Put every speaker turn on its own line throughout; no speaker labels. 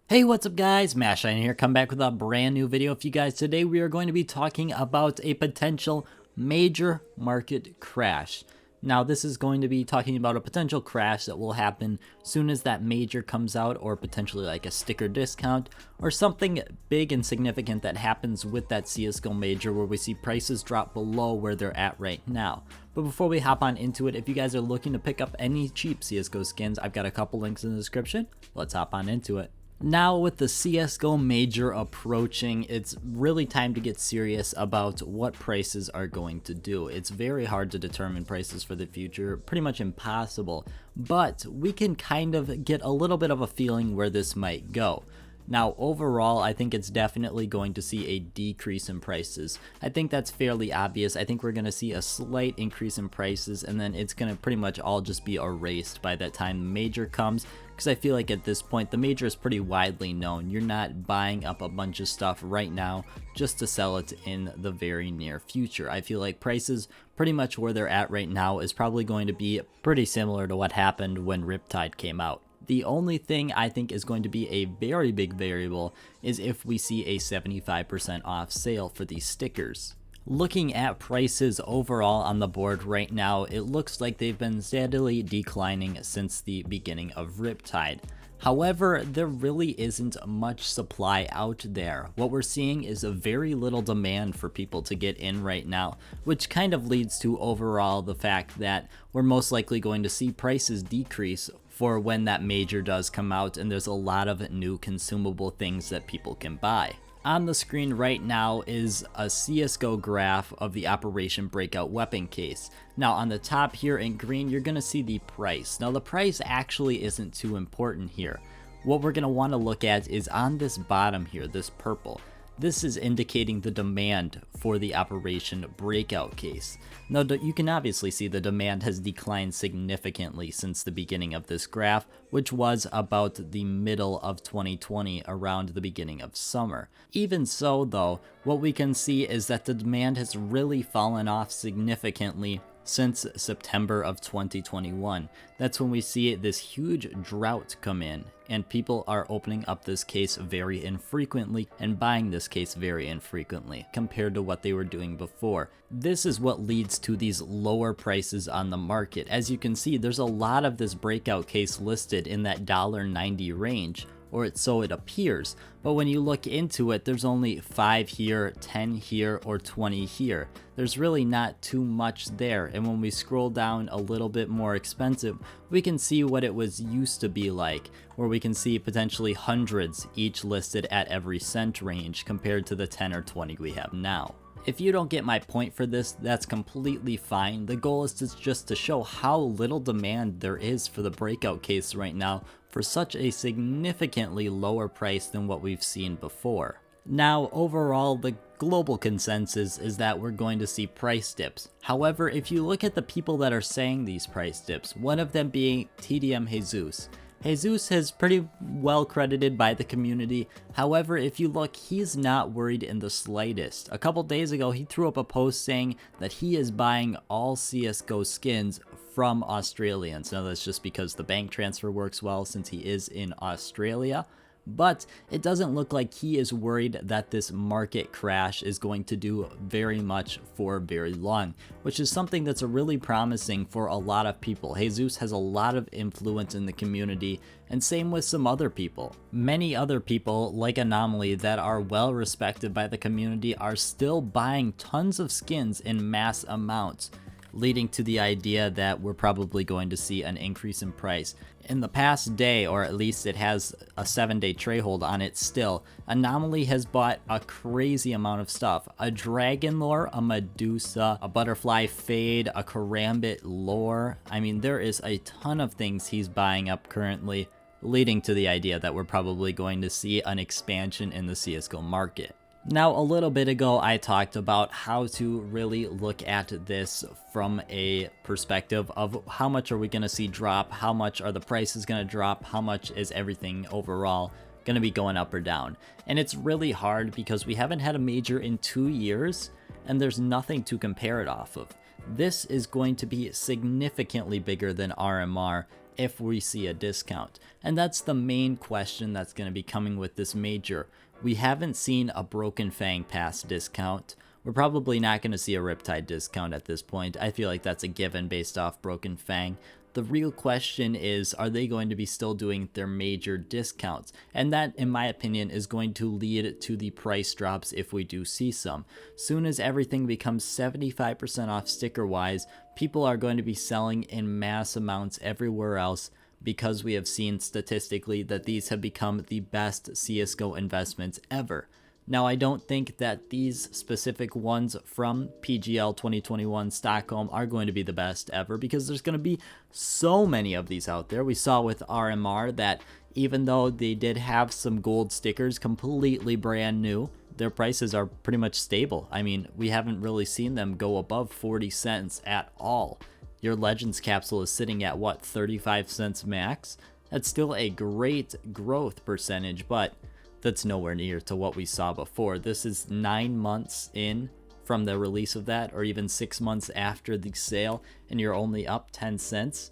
Hey, what's up guys? Mashine here, come back with a brand new video for you guys. Today we are going to be talking about a potential major market crash. Now this is going to be talking about a potential crash that will happen soon as that major comes out, or potentially like a sticker discount or something big and significant that happens with that CSGO major where we see prices drop below where they're at right now. But before we hop on into it, if you guys are looking to pick up any cheap CSGO skins, I've got a couple links in the description. Let's hop on into it. Now with the CSGO major approaching, it's really time to get serious about what prices are going to do. It's very hard to determine prices for the future, pretty much impossible, but we can kind of get a little bit of a feeling where this might go. Now overall, I think it's definitely going to see a decrease in prices. I think that's fairly obvious. I think we're going to see a slight increase in prices, and then it's going to pretty much all just be erased by that time the major comes, because I feel like at this point the major is pretty widely known. You're not buying up a bunch of stuff right now just to sell it in the very near future. I feel like prices pretty much where they're at right now is probably going to be pretty similar to what happened when Riptide came out. The only thing I think is going to be a very big variable is if we see a 75% off sale for these stickers. Looking at prices overall on the board right now, it looks like they've been steadily declining since the beginning of Riptide. However, there really isn't much supply out there. What we're seeing is a very little demand for people to get in right now, which kind of leads to overall the fact that we're most likely going to see prices decrease for when that major does come out and there's a lot of new consumable things that people can buy. On the screen right now is a CSGO graph of the Operation Breakout weapon case. Now on the top here in green, you're going to see the price. Now the price actually isn't too important here. What we're going to want to look at is on this bottom here, this purple. This is indicating the demand for the Operation Breakout case. Now you can obviously see the demand has declined significantly since the beginning of this graph, which was about the middle of 2020, around the beginning of summer. Even so though, what we can see is that the demand has really fallen off significantly since September of 2021. That's when we see this huge drought come in, and people are opening up this case very infrequently and buying this case very infrequently compared to what they were doing before. This is what leads to these lower prices on the market. As you can see, there's a lot of this breakout case listed in that $1.90 range, or so it appears, but when you look into it, there's only 5 here, 10 here, or 20 here. There's really not too much there, and when we scroll down a little bit more expensive, we can see what it was used to be like, where we can see potentially hundreds each listed at every cent range compared to the 10 or 20 we have now. If you don't get my point for this, that's completely fine. The goal is just to show how little demand there is for the breakout case right now for such a significantly lower price than what we've seen before. Now, overall, the global consensus is that we're going to see price dips. However, if you look at the people that are saying these price dips, one of them being TDM Jesus. Jesus is pretty well credited by the community. However, if you look, he's not worried in the slightest. A couple days ago, he threw up a post saying that he is buying all CSGO skins from Australians. Now that's just because the bank transfer works well since he is in Australia. But it doesn't look like he is worried that this market crash is going to do very much for very long, which is something that's really promising for a lot of people. Jesus has a lot of influence in the community, and same with some other people. Many other people, like Anomaly, that are well respected by the community are still buying tons of skins in mass amounts, leading to the idea that we're probably going to see an increase in price. In the past day, or at least it has a 7-day tray hold on it still, Anomaly has bought a crazy amount of stuff. A Dragon Lore, a Medusa, a Butterfly Fade, a Karambit Lore. I mean, there is a ton of things he's buying up currently, leading to the idea that we're probably going to see an expansion in the CSGO market. Now, a little bit ago, I talked about how to really look at this from a perspective of how much are we going to see drop, how much are the prices going to drop, how much is everything overall going to be going up or down. And it's really hard because we haven't had a major in 2 years, and there's nothing to compare it off of. This is going to be significantly bigger than RMR, if we see a discount. And that's the main question that's going to be coming with this major. We haven't seen a Broken Fang pass discount. We're probably not going to see a Riptide discount at this point. I feel like that's a given based off Broken Fang. The real question is, are they going to be still doing their major discounts? And that, in my opinion, is going to lead to the price drops if we do see some. Soon as everything becomes 75% off sticker-wise, people are going to be selling in mass amounts everywhere else, because we have seen statistically that these have become the best CSGO investments ever. Now, I don't think that these specific ones from PGL 2021 Stockholm are going to be the best ever, because there's going to be so many of these out there. We saw with RMR that even though they did have some gold stickers completely brand new, their prices are pretty much stable. I mean, we haven't really seen them go above 40 cents at all. Your Legends capsule is sitting at what, 35 cents max? That's still a great growth percentage, but that's nowhere near to what we saw before. This is 9 months in from the release of that, or even 6 months after the sale, and you're only up 10 cents.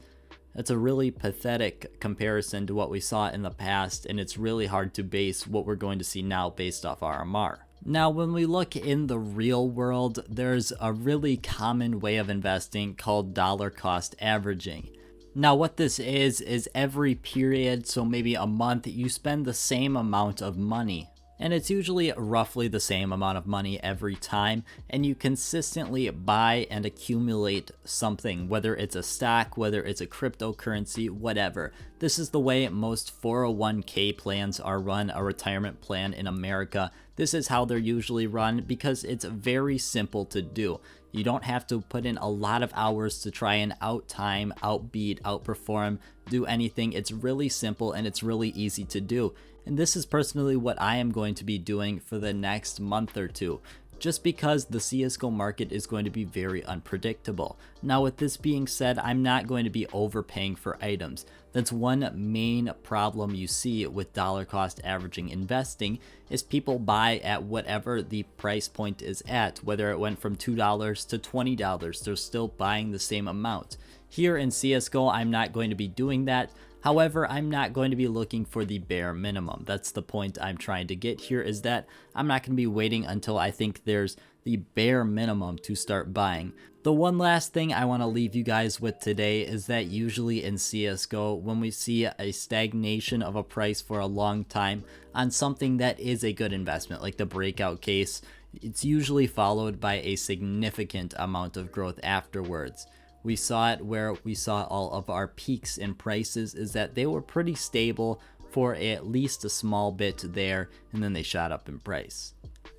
That's a really pathetic comparison to what we saw in the past, and it's really hard to base what we're going to see now based off RMR. Now, when we look in the real world, there's a really common way of investing called dollar cost averaging. Now, what this is every period, so maybe a month, you spend the same amount of money. And it's usually roughly the same amount of money every time, and you consistently buy and accumulate something, whether it's a stock, whether it's a cryptocurrency, whatever. This is the way most 401k plans are run, a retirement plan in America. This is how they're usually run because it's very simple to do. You don't have to put in a lot of hours to try and outtime, outbeat, outperform, do anything. It's really simple and it's really easy to do. And this is personally what I am going to be doing for the next month or two, just because the CSGO market is going to be very unpredictable. Now, with this being said, I'm not going to be overpaying for items. That's one main problem you see with dollar cost averaging investing, is people buy at whatever the price point is at, whether it went from $2 to $20, they're still buying the same amount. Here in CSGO, I'm not going to be doing that. However, I'm not going to be looking for the bare minimum. That's the point I'm trying to get here, is that I'm not going to be waiting until I think there's the bare minimum to start buying. The one last thing I want to leave you guys with today is that usually in CSGO, when we see a stagnation of a price for a long time on something that is a good investment, like the breakout case, it's usually followed by a significant amount of growth afterwards. We saw it where we saw all of our peaks in prices, is that they were pretty stable for at least a small bit there, and then they shot up in price.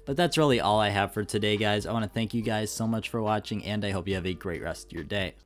But that's really all I have for today, guys. I want to thank you guys so much for watching, and I hope you have a great rest of your day.